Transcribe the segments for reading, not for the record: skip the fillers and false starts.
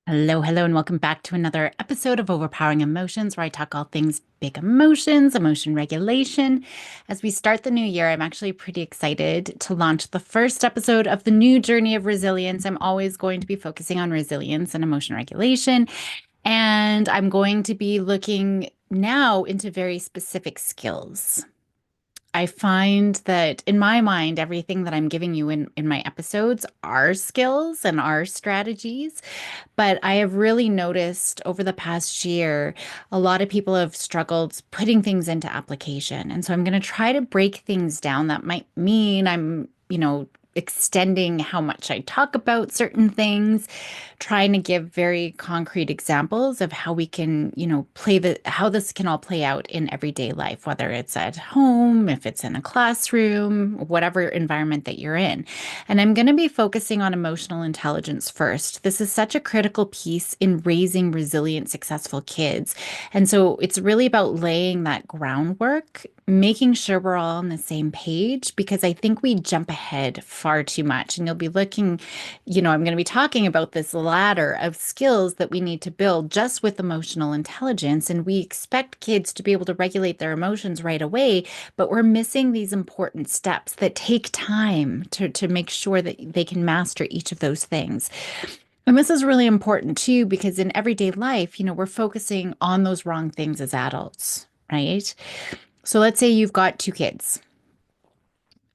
Hello, hello, and welcome back to another episode of Overpowering Emotions, where I talk all things big emotions, emotion regulation. As we start the new year, I'm actually pretty excited to launch the first episode of the new journey of resilience. I'm always going to be focusing on resilience and emotion regulation, and I'm going to be looking now into very specific skills. I find that in my mind, everything that I'm giving you in my episodes are skills and are strategies. But I have really noticed over the past year, a lot of people have struggled putting things into application. And so I'm going to try to break things down. That might mean I'm extending how much I talk about certain things, trying to give very concrete examples of how we can how this can all play out in everyday life, whether it's at home, if it's in a classroom, whatever environment that you're in. And I'm going to be focusing on emotional intelligence first. This is such a critical piece in raising resilient, successful kids. And so it's really about laying that groundwork, making sure we're all on the same page, because I think we jump ahead far too much. And you'll be looking, I'm going to be talking about this ladder of skills that we need to build just with emotional intelligence. And we expect kids to be able to regulate their emotions right away, but we're missing these important steps that take time to make sure that they can master each of those things. And this is really important too, because in everyday life, we're focusing on those wrong things as adults, right? So let's say you've got two kids.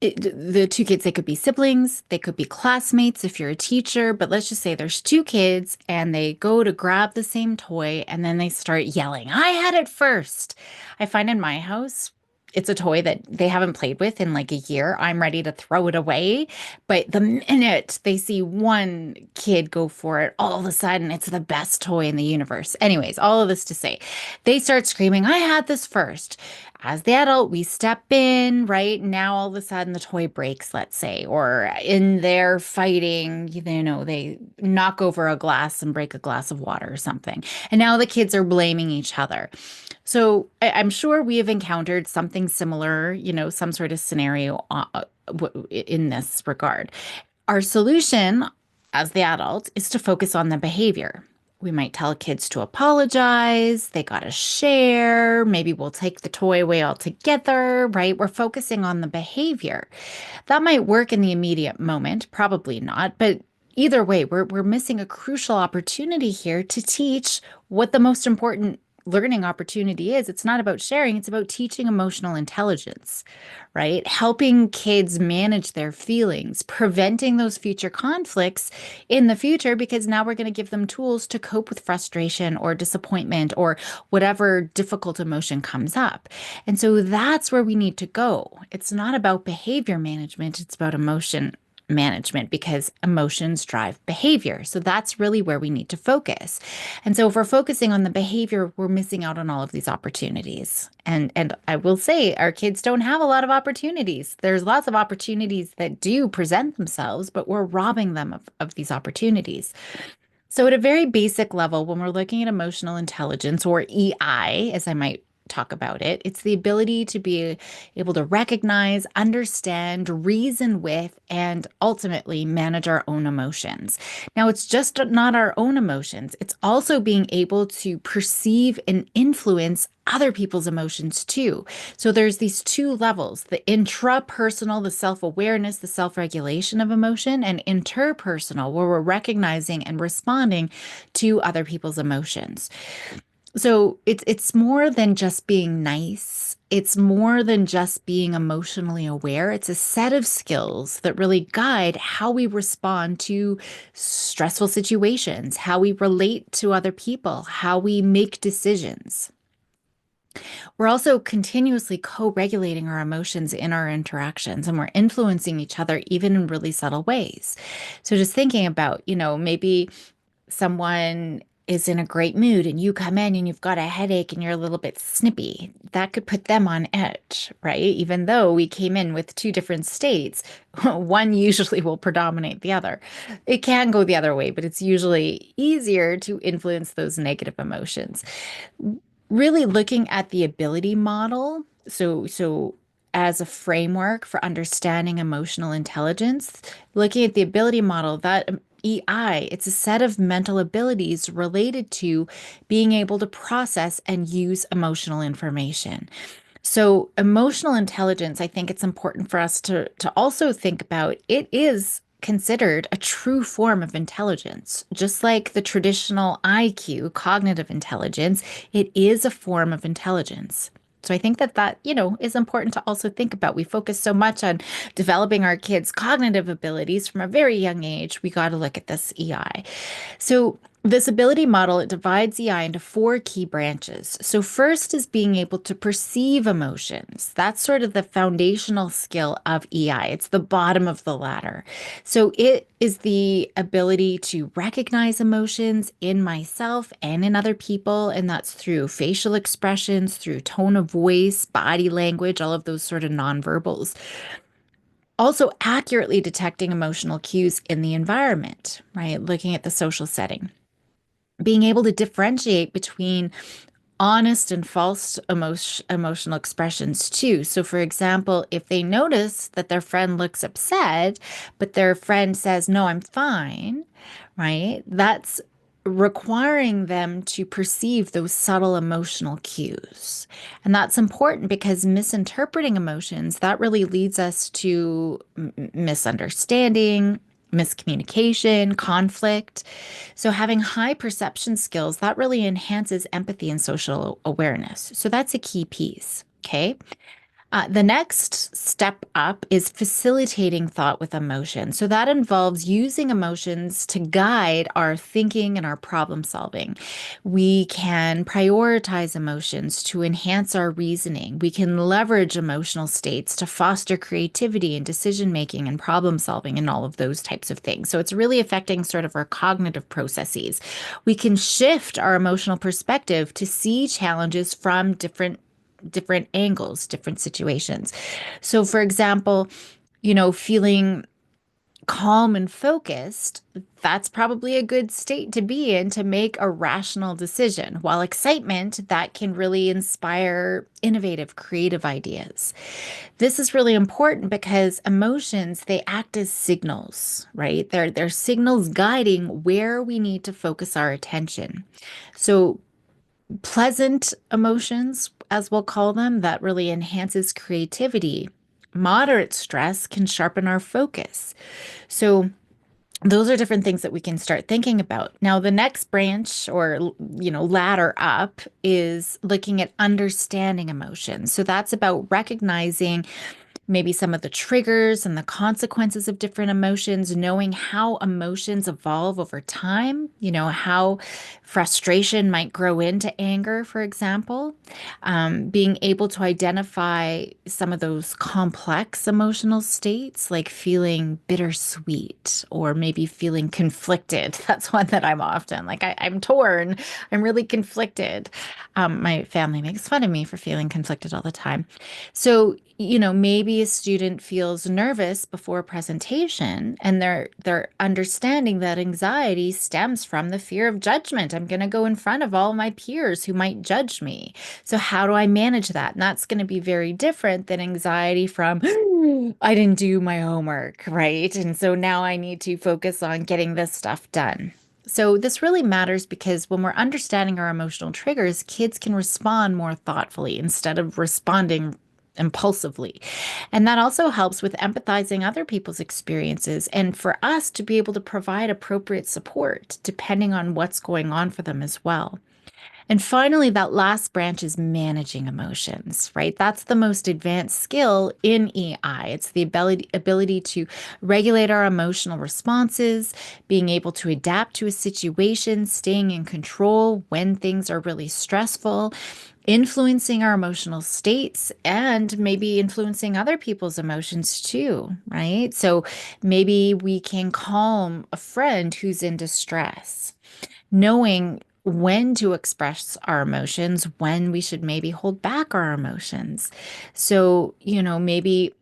The two kids, they could be siblings, they could be classmates if you're a teacher, but let's just say there's two kids and they go to grab the same toy and then they start yelling, I had it first. I find in my house, it's a toy that they haven't played with in like a year. I'm ready to throw it away. But the minute they see one kid go for it, all of a sudden it's the best toy in the universe. Anyways, all of this to say, they start screaming, I had this first. As the adult, we step in, right? Now all of a sudden the toy breaks, let's say, or in their fighting, they knock over a glass and break a glass of water or something. And now the kids are blaming each other. So I'm sure we have encountered something similar, some sort of scenario in this regard. Our solution as the adult is to focus on the behavior. We might tell kids to apologize, they got to share, maybe we'll take the toy away altogether, right? We're focusing on the behavior. That might work in the immediate moment, probably not, but either way, we're missing a crucial opportunity here to teach what the most important learning opportunity is. It's not about sharing, it's about teaching emotional intelligence, right? Helping kids manage their feelings, preventing those future conflicts in the future, because now we're going to give them tools to cope with frustration or disappointment or whatever difficult emotion comes up. And so that's where we need to go. It's not about behavior management, it's about emotion management because emotions drive behavior. So that's really where we need to focus. And so if we're focusing on the behavior, we're missing out on all of these opportunities. And I will say our kids don't have a lot of opportunities. There's lots of opportunities that do present themselves, but we're robbing them of these opportunities. So, at a very basic level, when we're looking at emotional intelligence or EI, as I might talk about it, it's the ability to be able to recognize, understand, reason with, and ultimately manage our own emotions. Now, it's just not our own emotions, it's also being able to perceive and influence other people's emotions too. So there's these two levels, the intrapersonal, the self-awareness, the self-regulation of emotion, and interpersonal, where we're recognizing and responding to other people's emotions. So it's more than just being nice. It's more than just being emotionally aware. It's a set of skills that really guide how we respond to stressful situations, how we relate to other people, how we make decisions. We're also continuously co-regulating our emotions in our interactions, and we're influencing each other even in really subtle ways. So just thinking about, maybe someone is in a great mood and you come in and you've got a headache and you're a little bit snippy. That could put them on edge, right? Even though we came in with two different states, one usually will predominate the other. It can go the other way, but it's usually easier to influence those negative emotions. Really looking at the ability model. So as a framework for understanding emotional intelligence, looking at the ability model, that EI. It's a set of mental abilities related to being able to process and use emotional information. So, emotional intelligence, I think it's important for us to also think about. It is considered a true form of intelligence. Just like the traditional IQ, cognitive intelligence, it is a form of intelligence. So I think that is important to also think about. We focus so much on developing our kids' cognitive abilities from a very young age. We got to look at this EI. So, this ability model, it divides EI into four key branches. So, first is being able to perceive emotions. That's sort of the foundational skill of EI. It's the bottom of the ladder. So, it is the ability to recognize emotions in myself and in other people. And that's through facial expressions, through tone of voice, body language, all of those sort of nonverbals. Also, accurately detecting emotional cues in the environment, right? Looking at the social setting, being able to differentiate between honest and false emotional expressions too. So, for example, if they notice that their friend looks upset, but their friend says, "No, I'm fine," right? That's requiring them to perceive those subtle emotional cues. And that's important because misinterpreting emotions, that really leads us to misunderstanding, miscommunication, conflict. So, having high perception skills, that really enhances empathy and social awareness. So, that's a key piece. Okay. The next step up is facilitating thought with emotion. So that involves using emotions to guide our thinking and our problem solving. We can prioritize emotions to enhance our reasoning. We can leverage emotional states to foster creativity and decision making and problem solving and all of those types of things. So it's really affecting sort of our cognitive processes. We can shift our emotional perspective to see challenges from different angles, different situations. So, for example, feeling calm and focused, that's probably a good state to be in to make a rational decision. While excitement, that can really inspire innovative, creative ideas. This is really important because emotions, they act as signals, right? They're signals guiding where we need to focus our attention. So pleasant emotions, as we'll call them, that really enhances creativity. Moderate stress can sharpen our focus. So, those are different things that we can start thinking about. Now, the next branch or, ladder up is looking at understanding emotions. So, that's about recognizing maybe some of the triggers and the consequences of different emotions, knowing how emotions evolve over time, how frustration might grow into anger, for example, being able to identify some of those complex emotional states, like feeling bittersweet or maybe feeling conflicted. That's one that I'm often like, I'm torn, I'm really conflicted. My family makes fun of me for feeling conflicted all the time. So, maybe a student feels nervous before a presentation and they're understanding that anxiety stems from the fear of judgment. I'm going to go in front of all my peers who might judge me. So how do I manage that? And that's going to be very different than anxiety from I didn't do my homework, right? And so now I need to focus on getting this stuff done. So, this really matters because when we're understanding our emotional triggers, kids can respond more thoughtfully instead of responding impulsively. And that also helps with empathizing other people's experiences and for us to be able to provide appropriate support depending on what's going on for them as well. And finally, that last branch is managing emotions, right? That's the most advanced skill in EI. It's the ability to regulate our emotional responses, being able to adapt to a situation, staying in control when things are really stressful, influencing our emotional states, and maybe influencing other people's emotions too, right? So maybe we can calm a friend who's in distress, knowing when to express our emotions, when we should maybe hold back our emotions. So, maybe,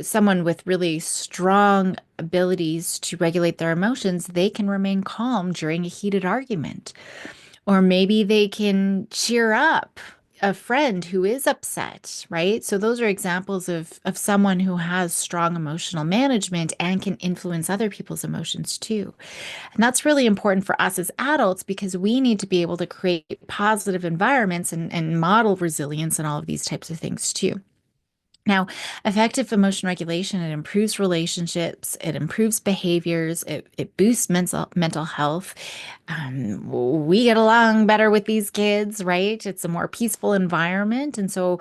someone with really strong abilities to regulate their emotions, they can remain calm during a heated argument. Or maybe they can cheer up a friend who is upset, right? So those are examples of someone who has strong emotional management and can influence other people's emotions too. And that's really important for us as adults because we need to be able to create positive environments and model resilience and all of these types of things too. Now, effective emotion regulation, it improves relationships, it improves behaviors, it boosts mental health. We get along better with these kids, right? It's a more peaceful environment. And so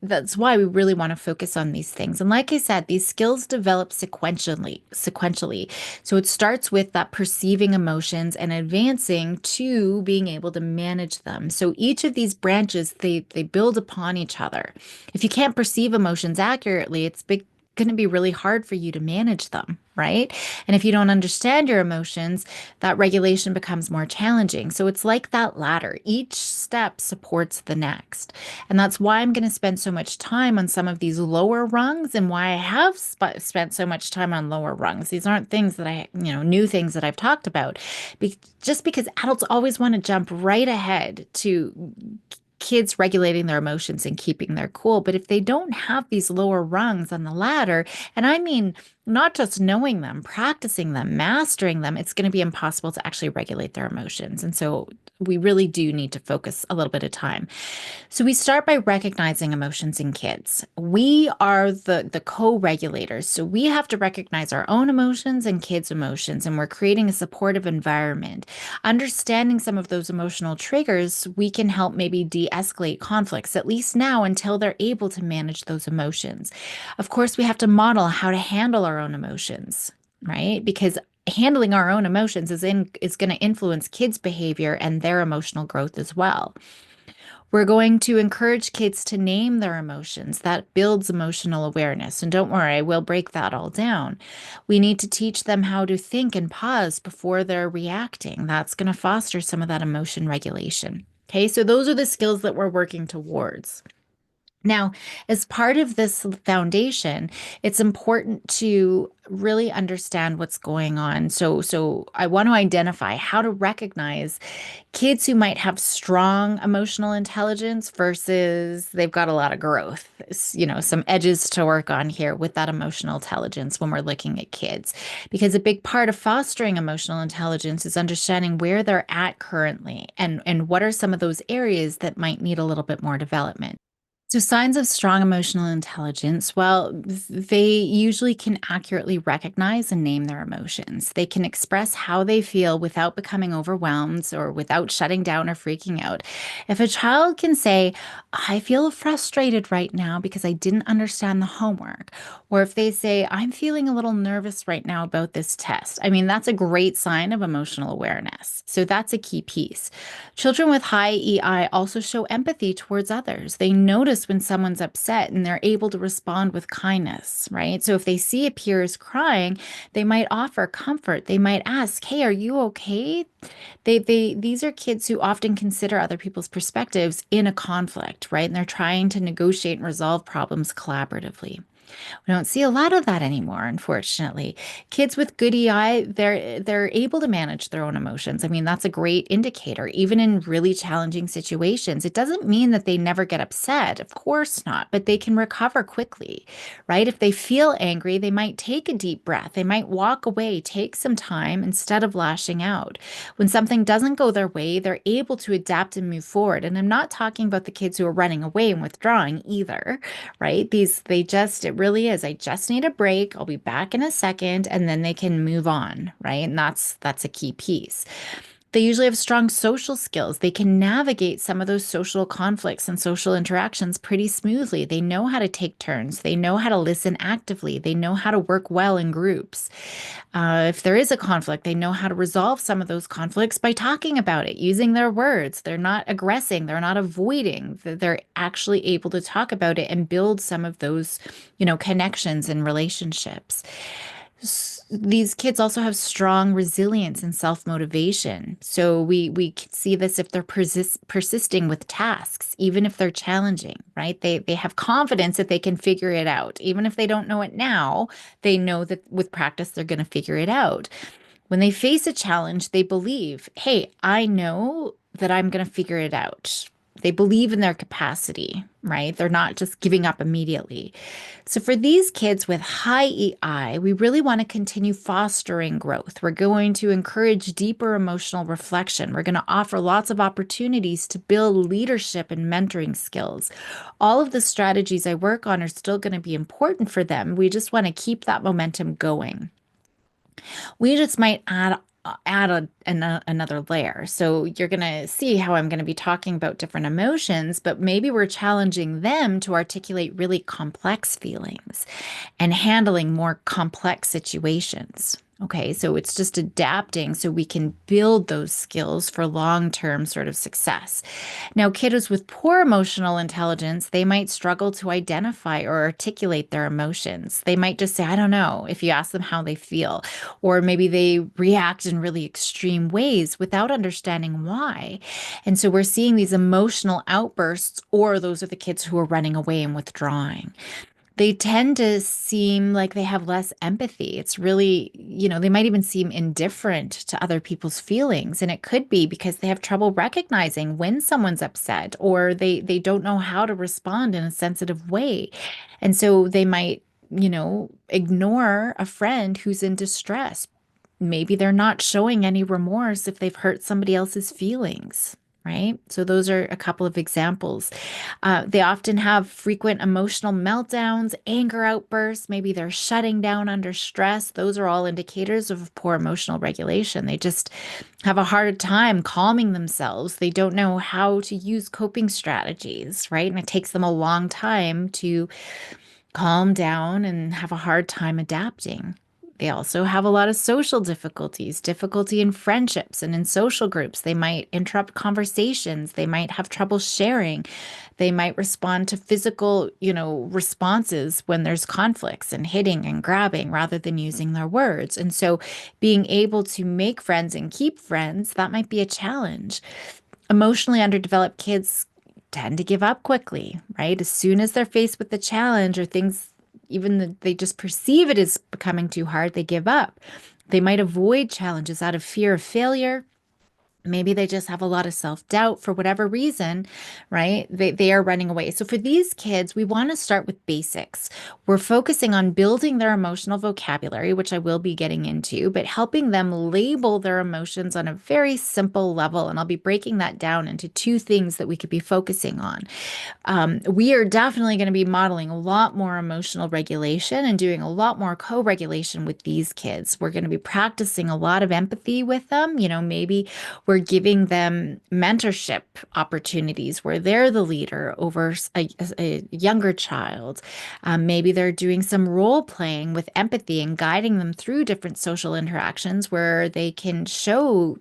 that's why we really want to focus on these things. And like I said, these skills develop sequentially. So it starts with that perceiving emotions and advancing to being able to manage them. So each of these branches, they build upon each other. If you can't perceive emotions accurately, it's going to be really hard for you to manage them, right? And if you don't understand your emotions, that regulation becomes more challenging. So it's like that ladder. Each step supports the next. And that's why I'm going to spend so much time on some of these lower rungs and why I have spent so much time on lower rungs. These aren't things that new things that I've talked about. Just because adults always want to jump right ahead to kids regulating their emotions and keeping their cool. But if they don't have these lower rungs on the ladder, and I mean, not just knowing them, practicing them, mastering them, it's going to be impossible to actually regulate their emotions. And so we really do need to focus a little bit of time. So we start by recognizing emotions in kids. We are the co-regulators. So we have to recognize our own emotions and kids' emotions, and we're creating a supportive environment. Understanding some of those emotional triggers, we can help maybe de-escalate conflicts, at least now until they're able to manage those emotions. Of course, we have to model how to handle our own emotions, right? Because handling our own emotions is going to influence kids' behavior and their emotional growth as well. We're going to encourage kids to name their emotions. That builds emotional awareness. And don't worry, we'll break that all down. We need to teach them how to think and pause before they're reacting. That's going to foster some of that emotion regulation. Okay, so those are the skills that we're working towards. Now, as part of this foundation, it's important to really understand what's going on. So I want to identify how to recognize kids who might have strong emotional intelligence versus they've got a lot of growth, some edges to work on here with that emotional intelligence when we're looking at kids. Because a big part of fostering emotional intelligence is understanding where they're at currently and what are some of those areas that might need a little bit more development. So, signs of strong emotional intelligence, well, they usually can accurately recognize and name their emotions. They can express how they feel without becoming overwhelmed or without shutting down or freaking out. If a child can say, I feel frustrated right now because I didn't understand the homework, or if they say, I'm feeling a little nervous right now about this test, I mean, that's a great sign of emotional awareness. So, that's a key piece. Children with high EI also show empathy towards others. They notice when someone's upset and they're able to respond with kindness, right? So if they see a peer is crying, they might offer comfort. They might ask, "Hey, are you okay?" These are kids who often consider other people's perspectives in a conflict, right? And they're trying to negotiate and resolve problems collaboratively. We don't see a lot of that anymore, unfortunately. Kids with good EI, they're able to manage their own emotions. I mean, that's a great indicator, even in really challenging situations. It doesn't mean that they never get upset, of course not, but they can recover quickly, right? If they feel angry, they might take a deep breath. They might walk away, take some time instead of lashing out. When something doesn't go their way, they're able to adapt and move forward. And I'm not talking about the kids who are running away and withdrawing either, right? It really is. I just need a break. I'll be back in a second, and then they can move on, right? And that's a key piece. They usually have strong social skills. They can navigate some of those social conflicts and social interactions pretty smoothly. They know how to take turns. They know how to listen actively. They know how to work well in groups. If there is a conflict, they know how to resolve some of those conflicts by talking about it, using their words. They're not aggressing, they're not avoiding. They're actually able to talk about it and build some of those, connections and relationships. These kids also have strong resilience and self-motivation. So we can see this if they're persisting with tasks, even if they're challenging, right? They have confidence that they can figure it out. Even if they don't know it now, they know that with practice they're going to figure it out. When they face a challenge, they believe, hey, I know that I'm going to figure it out. they believe in their capacity, right? They're not just giving up immediately. So for these kids with high EI, we really want to continue fostering growth. We're going to encourage deeper emotional reflection. We're going to offer lots of opportunities to build leadership and mentoring skills. All of the strategies I work on are still going to be important for them. We just want to keep that momentum going. We just might another layer. So you're going to see how I'm going to be talking about different emotions, but maybe we're challenging them to articulate really complex feelings and handling more complex situations. Okay, so it's just adapting so we can build those skills for long-term sort of success. Now, kiddos with poor emotional intelligence, they might struggle to identify or articulate their emotions. They might just say, I don't know, if you ask them how they feel, or maybe they react in really extreme ways without understanding why. And so we're seeing these emotional outbursts, or those are the kids who are running away and withdrawing. They tend to seem like they have less empathy. It's really, they might even seem indifferent to other people's feelings. And it could be because they have trouble recognizing when someone's upset, or they don't know how to respond in a sensitive way. And so they might, ignore a friend who's in distress. Maybe they're not showing any remorse if they've hurt somebody else's feelings. Right. So those are a couple of examples. They often have frequent emotional meltdowns, anger outbursts. Maybe they're shutting down under stress. Those are all indicators of poor emotional regulation. They just have a hard time calming themselves. They don't know how to use coping strategies, right? And it takes them a long time to calm down and have a hard time adapting. They also have a lot of social difficulties, difficulty in friendships and in social groups. They might interrupt conversations. They might have trouble sharing. They might respond to physical, responses when there's conflicts and hitting and grabbing rather than using their words. And so being able to make friends and keep friends, that might be a challenge. Emotionally underdeveloped kids tend to give up quickly, right? As soon as they're faced with the challenge or things, they just perceive it as becoming too hard, they give up. They might avoid challenges out of fear of failure. Maybe they just have a lot of self-doubt for whatever reason, right? They are running away. So for these kids, we want to start with basics. We're focusing on building their emotional vocabulary, which I will be getting into, but helping them label their emotions on a very simple level. And I'll be breaking that down into two things that we could be focusing on. We are definitely going to be modeling a lot more emotional regulation and doing a lot more co-regulation with these kids. We're going to be practicing a lot of empathy with them. Maybe we're giving them mentorship opportunities where they're the leader over a younger child. Maybe they're doing some role playing with empathy and guiding them through different social interactions where they can show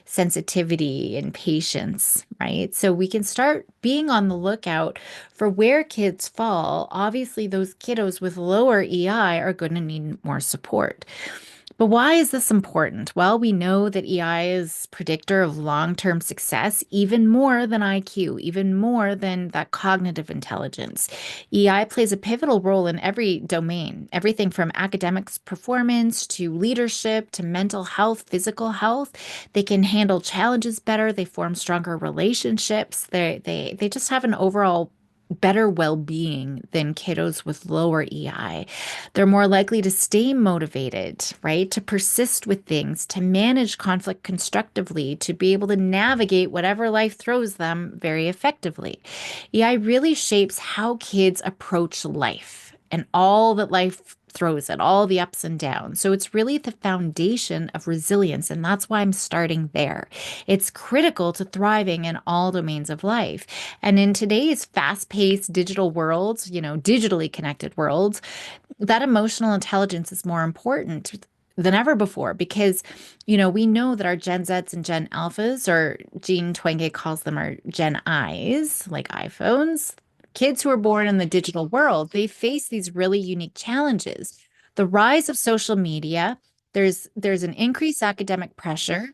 sensitivity and patience, right? So we can start being on the lookout for where kids fall. Obviously, those kiddos with lower EI are going to need more support. But why is this important? Well, we know that EI is predictor of long-term success, even more than IQ, even more than that cognitive intelligence. EI plays a pivotal role in every domain, everything from academics performance to leadership to mental health, physical health. They can handle challenges better, they form stronger relationships. They just have an overall better well-being than kiddos with lower EI. They're more likely to stay motivated, right? To persist with things, to manage conflict constructively, to be able to navigate whatever life throws them very effectively. EI really shapes how kids approach life and all that life throws at all the ups and downs. So it's really the foundation of resilience, and that's why I'm starting there. It's critical to thriving in all domains of life. And in today's fast-paced digital world, digitally connected world, that emotional intelligence is more important than ever before because, we know that our Gen Zs and Gen Alphas, or Jean Twenge calls them our Gen Is, like iPhones, kids who are born in the digital world, they face these really unique challenges. The rise of social media, there's an increased academic pressure.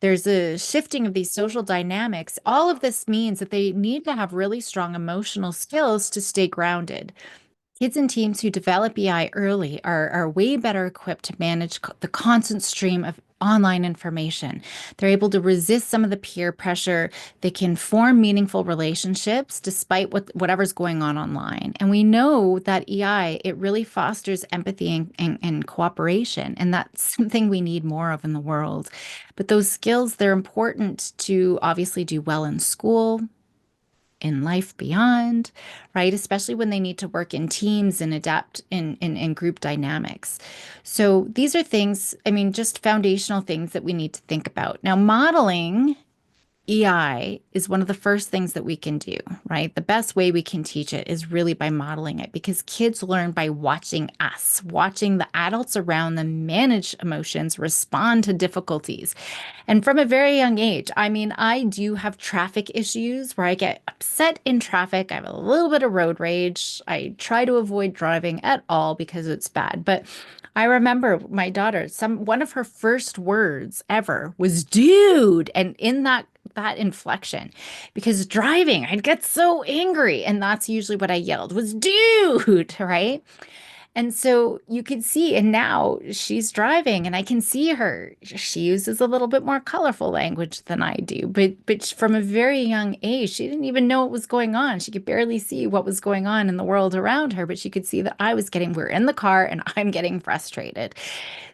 There's a shifting of these social dynamics. All of this means that they need to have really strong emotional skills to stay grounded. Kids and teens who develop EI early are way better equipped to manage the constant stream of online information. They're able to resist some of the peer pressure. They can form meaningful relationships despite whatever's going on online. And we know that EI, it really fosters empathy and cooperation. And that's something we need more of in the world. But those skills, they're important to obviously do well in school, in life beyond, right? Especially when they need to work in teams and adapt in group dynamics. So these are things, I mean, just foundational things that we need to think about. Now, modeling EI is one of the first things that we can do, right? The best way we can teach it is really by modeling it because kids learn by watching us, watching the adults around them manage emotions, respond to difficulties. And from a very young age, I mean, I do have traffic issues where I get upset in traffic. I have a little bit of road rage. I try to avoid driving at all because it's bad. But I remember my daughter, one of her first words ever was dude. And in that inflection, because driving, I'd get so angry. And that's usually what I yelled was dude, right? And so you could see, and now she's driving, and I can see her. She uses a little bit more colorful language than I do, but from a very young age, she didn't even know what was going on. She could barely see what was going on in the world around her, but she could see that we're in the car and I'm getting frustrated.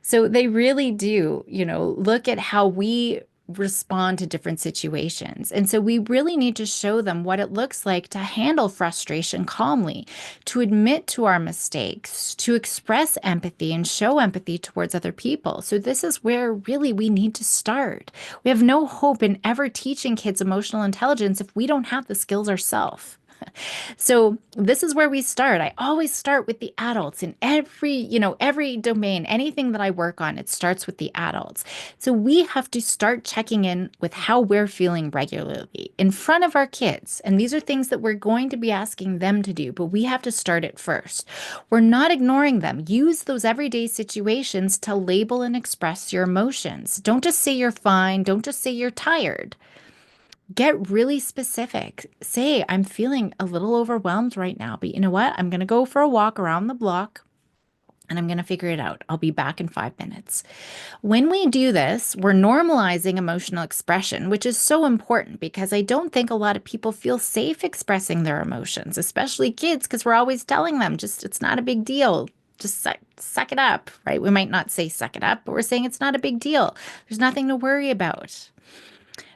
So they really do, look at how we respond to different situations. And so we really need to show them what it looks like to handle frustration calmly, to admit to our mistakes, to express empathy and show empathy towards other people. So this is where really we need to start. We have no hope in ever teaching kids emotional intelligence if we don't have the skills ourselves. So this is where we start. I always start with the adults in every domain, anything that I work on, it starts with the adults. So we have to start checking in with how we're feeling regularly in front of our kids. And these are things that we're going to be asking them to do, but we have to start it first. We're not ignoring them. Use those everyday situations to label and express your emotions. Don't just say you're fine. Don't just say you're tired. Get really specific. Say, I'm feeling a little overwhelmed right now, but you know what? I'm going to go for a walk around the block and I'm going to figure it out. I'll be back in 5 minutes. When we do this, we're normalizing emotional expression, which is so important because I don't think a lot of people feel safe expressing their emotions, especially kids, because we're always telling them just it's not a big deal. Just suck it up, right? We might not say suck it up, but we're saying it's not a big deal. There's nothing to worry about.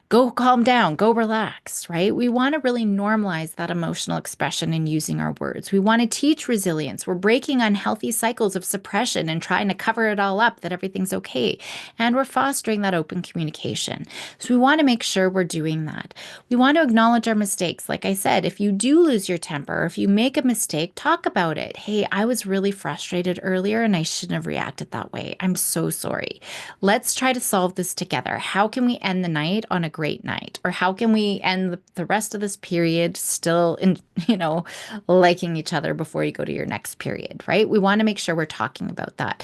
Go calm down, go relax, right? We want to really normalize that emotional expression in using our words. We want to teach resilience. We're breaking unhealthy cycles of suppression and trying to cover it all up that everything's okay. And we're fostering that open communication. So we want to make sure we're doing that. We want to acknowledge our mistakes. Like I said, if you do lose your temper, or if you make a mistake, talk about it. Hey, I was really frustrated earlier and I shouldn't have reacted that way. I'm so sorry. Let's try to solve this together. How can we end the night on a great night? Or how can we end the rest of this period still liking each other before you go to your next period, right? We want to make sure we're talking about that.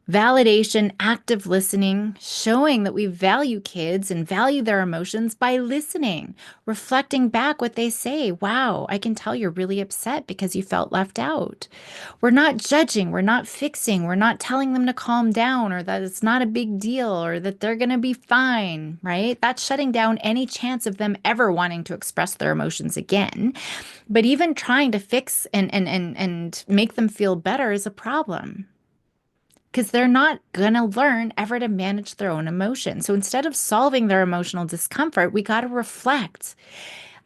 Validation, active listening, showing that we value kids and value their emotions by listening, reflecting back what they say. Wow, I can tell you're really upset because you felt left out. We're not judging, we're not fixing, we're not telling them to calm down or that it's not a big deal or that they're going to be fine, right? That's shutting down any chance of them ever wanting to express their emotions again. But even trying to fix and make them feel better is a problem because they're not going to learn ever to manage their own emotions. So instead of solving their emotional discomfort, we got to reflect.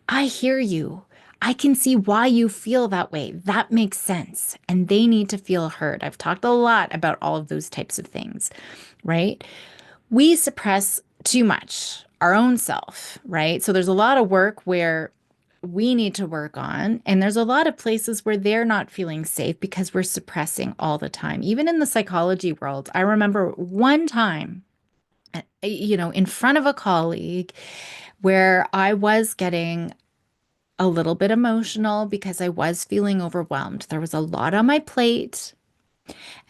I hear you. I can see why you feel that way. That makes sense. And they need to feel heard. I've talked a lot about all of those types of things, right? We suppress too much our own self, right? So there's a lot of work where we need to work on. And there's a lot of places where they're not feeling safe because we're suppressing all the time. Even in the psychology world, I remember one time, in front of a colleague where I was getting a little bit emotional because I was feeling overwhelmed. There was a lot on my plate.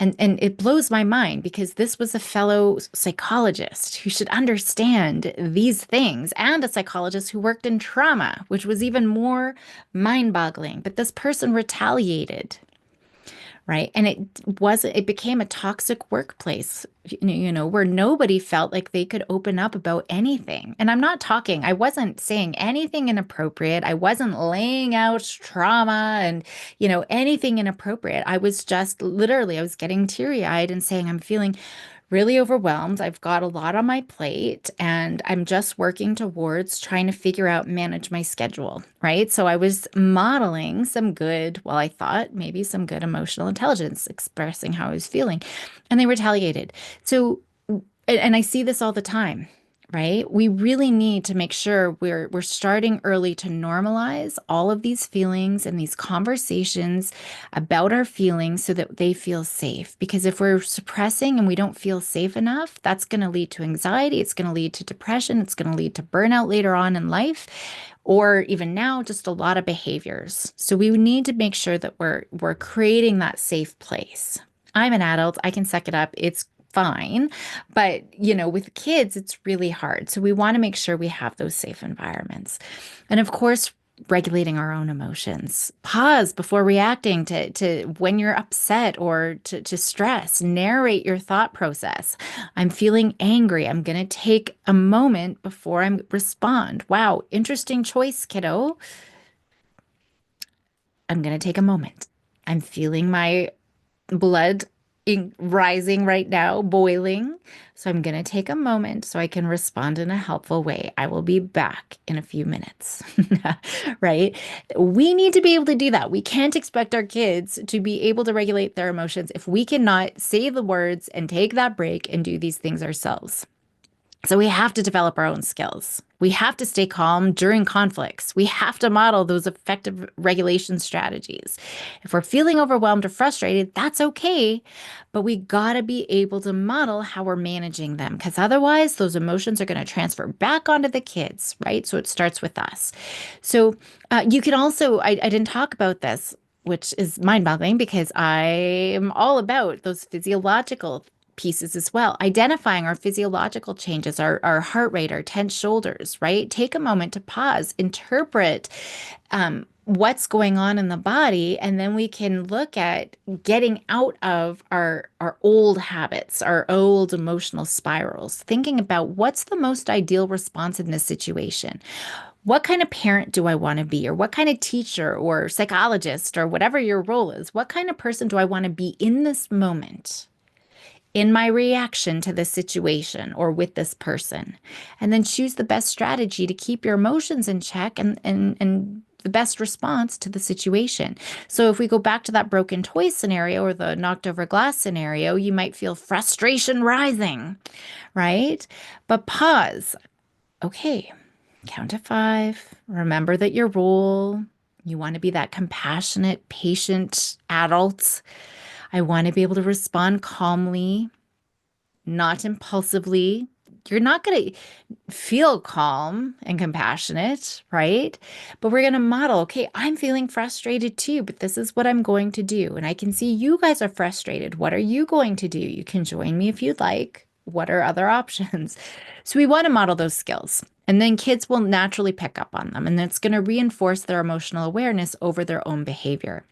And it blows my mind because this was a fellow psychologist who should understand these things and a psychologist who worked in trauma, which was even more mind-boggling. But this person retaliated, right? And it became a toxic workplace, where nobody felt like they could open up about anything. And I wasn't saying anything inappropriate. I wasn't laying out trauma and, anything inappropriate. I was just literally, I was getting teary-eyed and saying, I'm feeling really overwhelmed. I've got a lot on my plate and I'm just working towards trying to figure out, manage my schedule, right? So I was modeling some good, well, I thought maybe some good emotional intelligence, expressing how I was feeling, and they retaliated. So, and I see this all the time, right? We really need to make sure we're starting early to normalize all of these feelings and these conversations about our feelings so that they feel safe. Because if we're suppressing and we don't feel safe enough, that's going to lead to anxiety, it's going to lead to depression, it's going to lead to burnout later on in life. Or even now, just a lot of behaviors. So we need to make sure that we're creating that safe place. I'm an adult, I can suck it up. It's fine. But, with kids, it's really hard. So we want to make sure we have those safe environments. And of course, regulating our own emotions. Pause before reacting to when you're upset or to stress. Narrate your thought process. I'm feeling angry. I'm going to take a moment before I respond. Wow, interesting choice, kiddo. I'm going to take a moment. I'm feeling my blood rising right now, boiling. So I'm going to take a moment so I can respond in a helpful way. I will be back in a few minutes. Right? We need to be able to do that. We can't expect our kids to be able to regulate their emotions if we cannot say the words and take that break and do these things ourselves. So we have to develop our own skills. We have to stay calm during conflicts. We have to model those effective regulation strategies. If we're feeling overwhelmed or frustrated, that's okay, but we gotta be able to model how we're managing them because otherwise those emotions are gonna transfer back onto the kids, right? So it starts with us. So you can also, I didn't talk about this, which is mind-boggling because I'm all about those physiological pieces as well. Identifying our physiological changes, our heart rate, our tense shoulders, right? Take a moment to pause, interpret what's going on in the body, and then we can look at getting out of our old habits, our old emotional spirals, thinking about what's the most ideal response in this situation. What kind of parent do I want to be? Or what kind of teacher or psychologist or whatever your role is? What kind of person do I want to be in this moment? In my reaction to this situation or with this person, and then choose the best strategy to keep your emotions in check and the best response to the situation. So if we go back to that broken toy scenario or the knocked over glass scenario, you might feel frustration rising, right? But pause. Okay, count to 5. Remember that your role, you want to be that compassionate, patient adult. I want to be able to respond calmly, not impulsively. You're not going to feel calm and compassionate, right? But we're going to model, okay, I'm feeling frustrated too, but this is what I'm going to do. And I can see you guys are frustrated. What are you going to do? You can join me if you'd like. What are other options? So we want to model those skills. And then kids will naturally pick up on them. And that's going to reinforce their emotional awareness over their own behavior.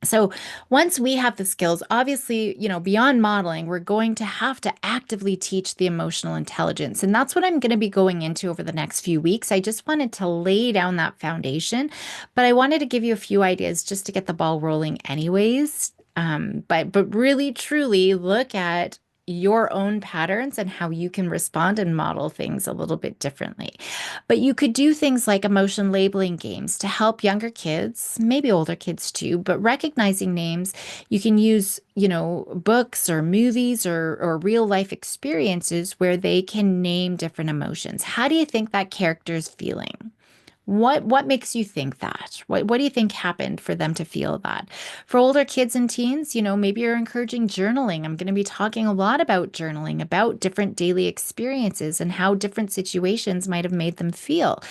So once we have the skills, obviously, beyond modeling, we're going to have to actively teach the emotional intelligence. And that's what I'm going to be going into over the next few weeks. I just wanted to lay down that foundation, but I wanted to give you a few ideas just to get the ball rolling anyways. But really, truly look at your own patterns and how you can respond and model things a little bit differently. But you could do things like emotion labeling games to help younger kids, maybe older kids too, but recognizing names. You can use, books or movies or real life experiences where they can name different emotions. How do you think that character is feeling? What makes you think that? What do you think happened for them to feel that? For older kids and teens, maybe you're encouraging journaling. I'm going to be talking a lot about journaling, about different daily experiences and how different situations might have made them feel.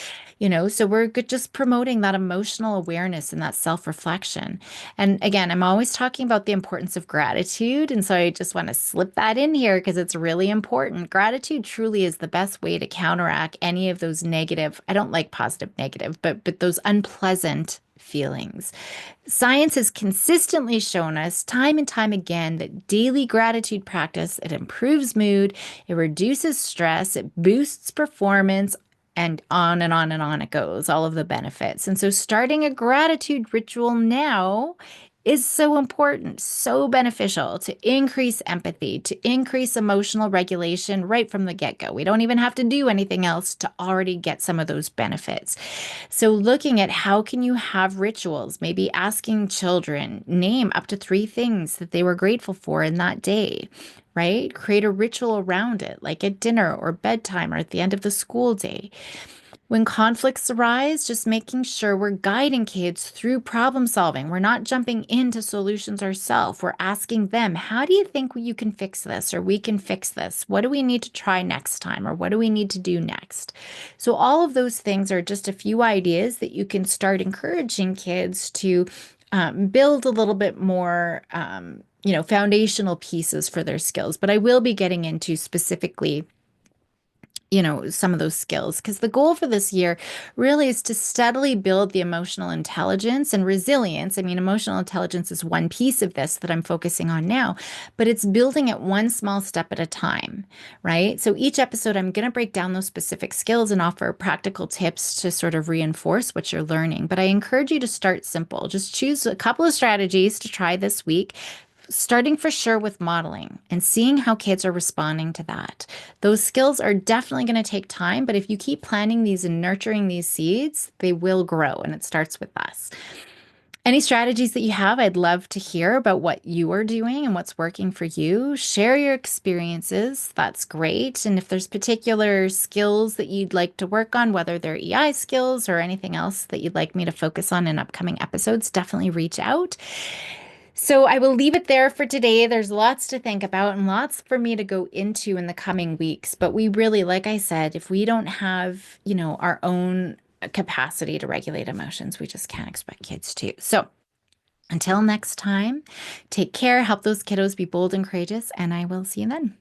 So we're just promoting that emotional awareness and that self-reflection. And again, I'm always talking about the importance of gratitude. And so I just want to slip that in here because it's really important. Gratitude truly is the best way to counteract any of those negative, I don't like positive, negative, but those unpleasant feelings. Science has consistently shown us time and time again that daily gratitude practice, it improves mood, it reduces stress, it boosts performance, and on and on and on it goes, all of the benefits. And so starting a gratitude ritual now is so important, so beneficial to increase empathy, to increase emotional regulation right from the get-go. We don't even have to do anything else to already get some of those benefits. So looking at how can you have rituals, maybe asking children name up to 3 things that they were grateful for in that day, right? Create a ritual around it, like at dinner or bedtime or at the end of the school day. When conflicts arise, just making sure we're guiding kids through problem solving. We're not jumping into solutions ourselves. We're asking them, how do you think you can fix this or we can fix this? What do we need to try next time or what do we need to do next? So all of those things are just a few ideas that you can start encouraging kids to build a little bit more, foundational pieces for their skills. But I will be getting into specifically some of those skills. Because the goal for this year really is to steadily build the emotional intelligence and resilience. I mean, emotional intelligence is one piece of this that I'm focusing on now, but it's building it one small step at a time, right? So each episode, I'm going to break down those specific skills and offer practical tips to sort of reinforce what you're learning. But I encourage you to start simple. Just choose a couple of strategies to try this week, starting for sure with modeling and seeing how kids are responding to that. Those skills are definitely going to take time, but if you keep planting these and nurturing these seeds, they will grow, and it starts with us. Any strategies that you have, I'd love to hear about what you are doing and what's working for you. Share your experiences. That's great. And if there's particular skills that you'd like to work on, whether they're EI skills or anything else that you'd like me to focus on in upcoming episodes, definitely reach out. So I will leave it there for today. There's lots to think about and lots for me to go into in the coming weeks. But we really, like I said, if we don't have, our own capacity to regulate emotions, we just can't expect kids to. So until next time, take care, help those kiddos be bold and courageous, and I will see you then.